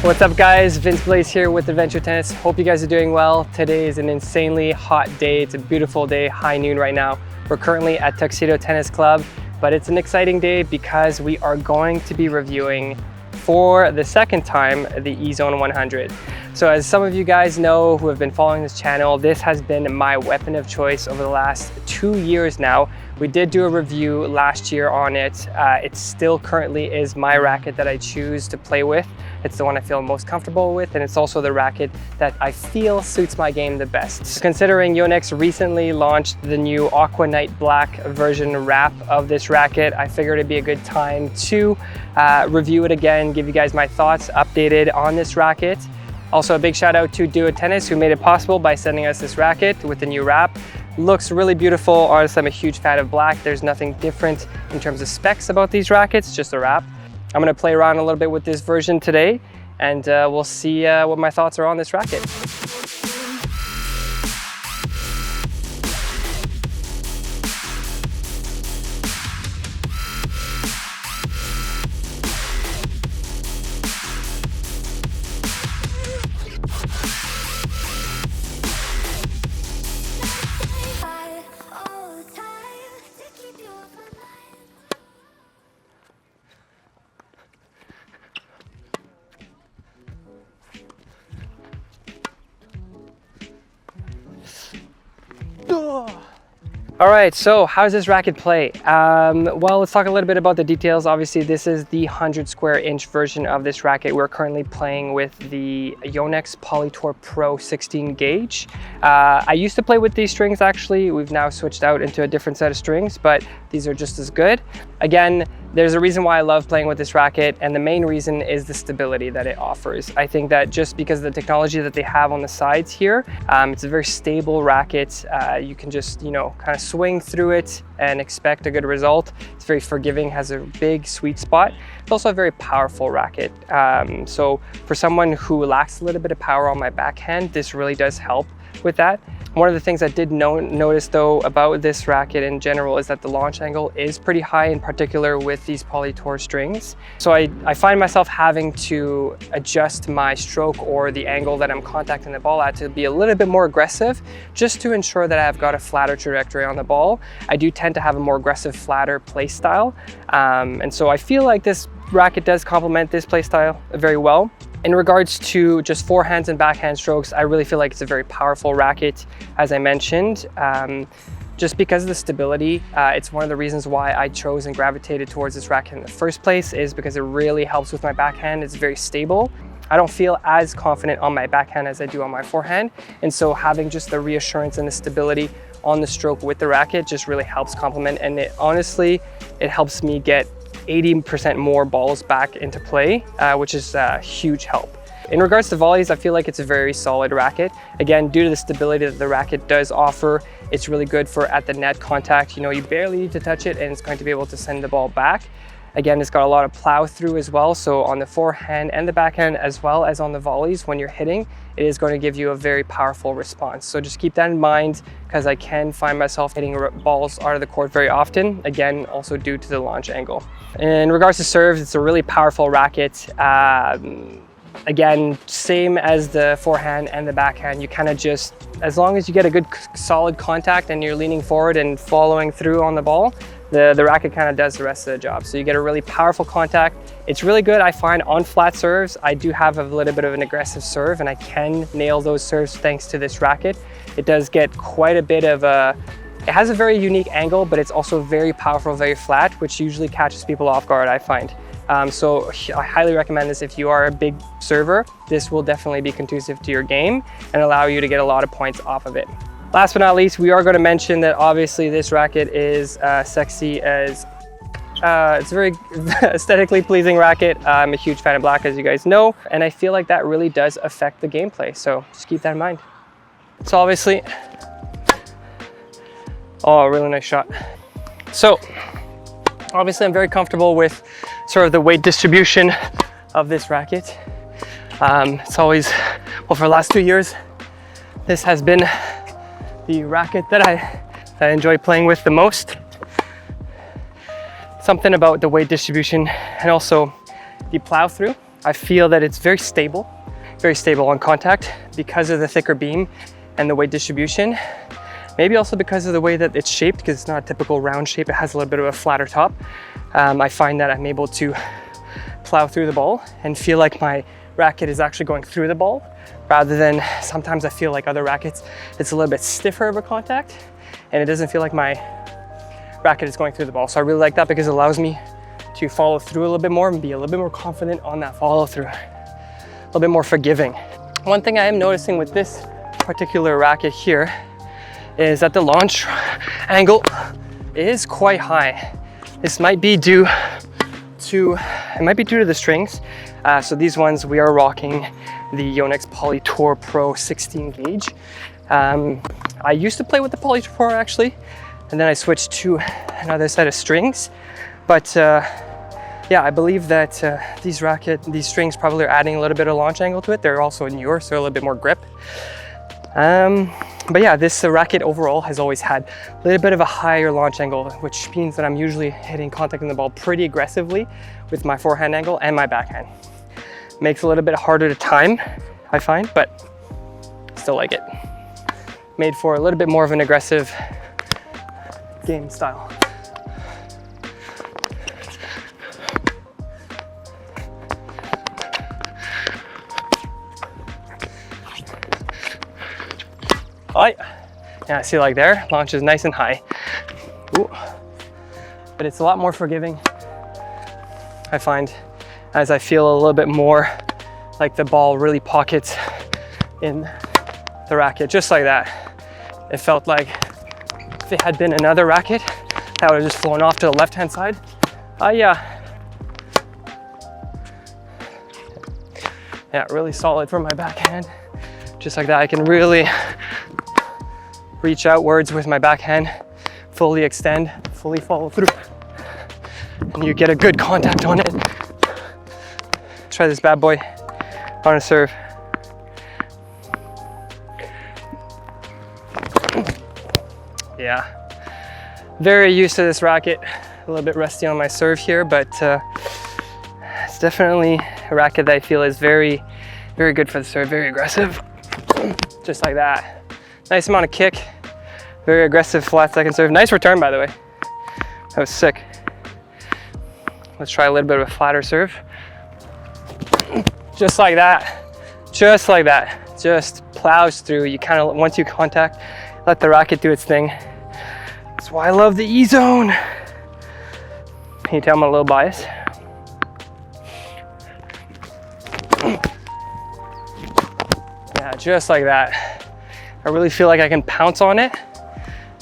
What's up guys, Vince Blaze here with Adventure Tennis. Hope you guys are doing well. Today is an insanely hot day. It's a beautiful day, high noon right now. We're currently at Tuxedo Tennis Club, but it's an exciting day because we are going to be reviewing for the second time the Ezone 100. So as some of you guys know who have been following this channel, this has been my weapon of choice over the last 2 years now. We did do a review last year on it. It still currently is my racket that I choose to play with. It's the one I feel most comfortable with, and it's also the racket that I feel suits my game the best. Considering Yonex recently launched the new Aqua Night Black version wrap of this racket, I figured it'd be a good time to review it again, give you guys my thoughts updated on this racket. Also a big shout out to Duo Tennis who made it possible by sending us this racket with the new wrap. Looks really beautiful. Honestly, I'm a huge fan of black. There's nothing different in terms of specs about these rackets, just a wrap. I'm gonna play around a little bit with this version today, and we'll see what my thoughts are on this racket. All right, so how does this racket play? Well, let's talk a little bit about the details. Obviously, this is the 100 square inch version of this racket. We're currently playing with the Yonex Polytour Pro 16 gauge. I used to play with these strings actually. We've now switched out into a different set of strings, but these are just as good. Again, there's a reason why I love playing with this racket, and the main reason is the stability that it offers. I think that just because of the technology that they have on the sides here, it's a very stable racket. You can just, you know, kind of swing through it and expect a good result. It's very forgiving, has a big sweet spot. It's also a very powerful racket. So for someone who lacks a little bit of power on my backhand, this really does help with that. One of the things I did notice though about this racket in general is that the launch angle is pretty high, in particular with these Polytour strings. So I find myself having to adjust my stroke or the angle that I'm contacting the ball at to be a little bit more aggressive, just to ensure that I've got a flatter trajectory on the ball. I do tend to have a more aggressive, flatter play style. And so I feel like this racket does complement this play style very well. In regards to just forehands and backhand strokes, I really feel like it's a very powerful racket, as I mentioned. Just because of the stability, it's one of the reasons why I chose and gravitated towards this racket in the first place, is because it really helps with my backhand. It's very stable. I don't feel as confident on my backhand as I do on my forehand. And so having just the reassurance and the stability on the stroke with the racket just really helps complement. And it honestly, it helps me get 80% more balls back into play, which is a huge help. In regards to volleys, I feel like it's a very solid racket. Again, due to the stability that the racket does offer, it's really good for at the net contact. You know, you barely need to touch it and it's going to be able to send the ball back. Again, it's got a lot of plow through as well. So on the forehand and the backhand, as well as on the volleys, when you're hitting, it is going to give you a very powerful response. So just keep that in mind, because I can find myself hitting balls out of the court very often. Again, also due to the launch angle. In regards to serves, it's a really powerful racket. Again, same as the forehand and the backhand, you kind of just, as long as you get a good solid contact and you're leaning forward and following through on the ball, the racket kind of does the rest of the job. So you get a really powerful contact. It's really good, I find, on flat serves. I do have a little bit of an aggressive serve, and I can nail those serves thanks to this racket. It does get quite a bit of a, it has a very unique angle, but it's also very powerful, very flat, which usually catches people off guard, I find. So I highly recommend this if you are a big server. This will definitely be conducive to your game and allow you to get a lot of points off of it. Last but not least, we are going to mention that obviously this racket is sexy as, it's a very aesthetically pleasing racket. I'm a huge fan of black, as you guys know, and I feel like that really does affect the gameplay. So just keep that in mind. So obviously, oh, really nice shot. So obviously I'm very comfortable with sort of the weight distribution of this racket. It's always, well, for the last 2 years, this has been the racket that I enjoy playing with the most. Something about the weight distribution and also the plow through. I feel that it's very stable on contact because of the thicker beam and the weight distribution. Maybe also because of the way that it's shaped, because it's not a typical round shape. It has a little bit of a flatter top. I find that I'm able to plow through the ball and feel like my racket is actually going through the ball, rather than sometimes I feel like other rackets, it's a little bit stiffer of a contact and it doesn't feel like my racket is going through the ball. So I really like that because it allows me to follow through a little bit more and be a little bit more confident on that follow through, a little bit more forgiving. One thing I am noticing with this particular racket here is that the launch angle is quite high. This might be due to the strings. So these ones, we are rocking the Yonex Poly Tour Pro 16 gauge. I used to play with the Poly Tour Pro actually, and then I switched to another set of strings. But yeah, I believe that these strings probably are adding a little bit of launch angle to it. They're also newer, so a little bit more grip. But yeah, this racket overall has always had a little bit of a higher launch angle, which means that I'm usually hitting contact in the ball pretty aggressively with my forehand angle and my backhand. Makes it a little bit harder to time, I find, but still like it. Made for a little bit more of an aggressive game style. Oh, yeah, see, like there, launch is nice and high. Ooh. But it's a lot more forgiving, I find, as I feel a little bit more like the ball really pockets in the racket, just like that. It felt like if it had been another racket, that would have just flown off to the left-hand side. Yeah, really solid for my backhand. Just like that, I can really reach outwards with my backhand, fully extend, fully follow through, and you get a good contact on it. Try this bad boy on a serve. Yeah, very used to this racket. A little bit rusty on my serve here, but it's definitely a racket that I feel is very, very good for the serve, very aggressive. Just like that. Nice amount of kick, very aggressive flat second serve. Nice return, by the way. That was sick. Let's try a little bit of a flatter serve. Just like that, just like that. Just plows through. You kind of, once you contact, let the racket do its thing. That's why I love the Ezone. Can you tell I'm a little biased? Yeah, just like that. I really feel like I can pounce on it,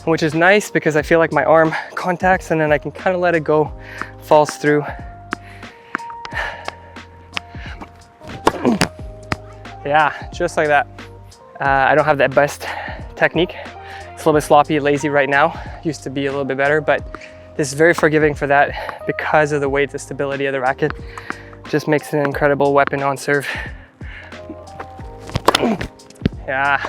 which is nice because I feel like my arm contacts and then I can kind of let it go, falls through. Yeah, just like that. I don't have that best technique. It's a little bit sloppy, lazy right now. Used to be a little bit better, but this is very forgiving for that because of the weight, the stability of the racket. Just makes it an incredible weapon on serve. Yeah.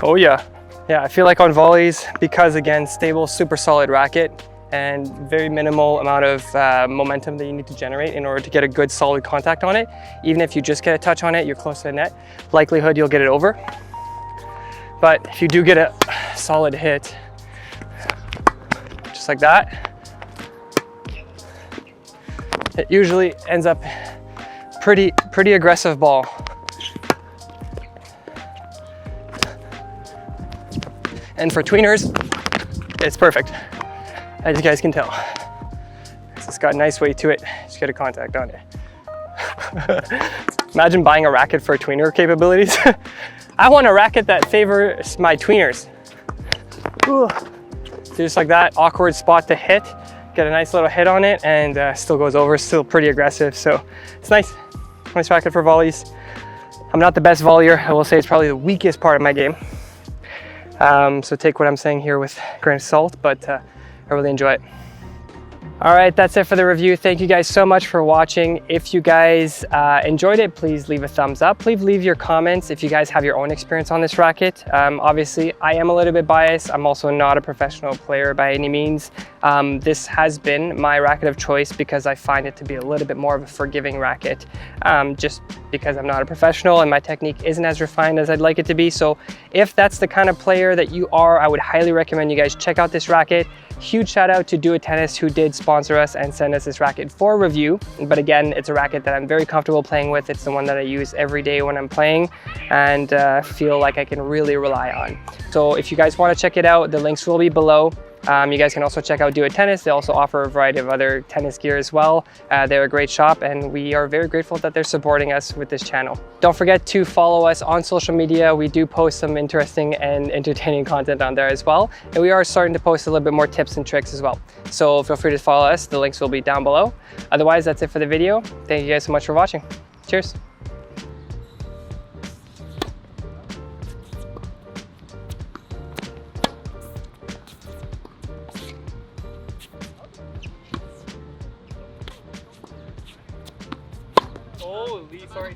Oh yeah. Yeah, I feel like on volleys, because again, stable, super solid racket and very minimal amount of momentum that you need to generate in order to get a good solid contact on it. Even if you just get a touch on it, you're close to the net, likelihood you'll get it over. But if you do get a solid hit, just like that, it usually ends up pretty aggressive ball. And for tweeners, it's perfect, as you guys can tell. It's got a nice weight to it, just get a contact on it. Imagine buying a racket for tweener capabilities. I want a racket that favors my tweeners. Ooh. So just like that, awkward spot to hit, get a nice little hit on it, and still goes over, still pretty aggressive. So it's nice, nice racket for volleys. I'm not the best volleyer. I will say it's probably the weakest part of my game. So take what I'm saying here with a grain of salt, but I really enjoy it. All right, that's it for the review. Thank you guys so much for watching. If you guys enjoyed it, please leave a thumbs up. Please leave your comments if you guys have your own experience on this racket. Obviously, I am a little bit biased. I'm also not a professional player by any means. This has been my racket of choice because I find it to be a little bit more of a forgiving racket, just because I'm not a professional and my technique isn't as refined as I'd like it to be. So if that's the kind of player that you are, I would highly recommend you guys check out this racket. Huge shout out to Do It Tennis, who did sponsor us and send us this racket for review. But again, it's a racket that I'm very comfortable playing with. It's the one that I use every day when I'm playing and feel like I can really rely on. So if you guys want to check it out, the links will be below. You guys can also check out Do It Tennis. They also offer a variety of other tennis gear as well. They're a great shop and we are very grateful that they're supporting us with this channel. Don't forget to follow us on social media. We do post some interesting and entertaining content on there as well. And we are starting to post a little bit more tips and tricks as well. So feel free to follow us. The links will be down below. Otherwise, that's it for the video. Thank you guys so much for watching. Cheers. Oh, Lee, sorry.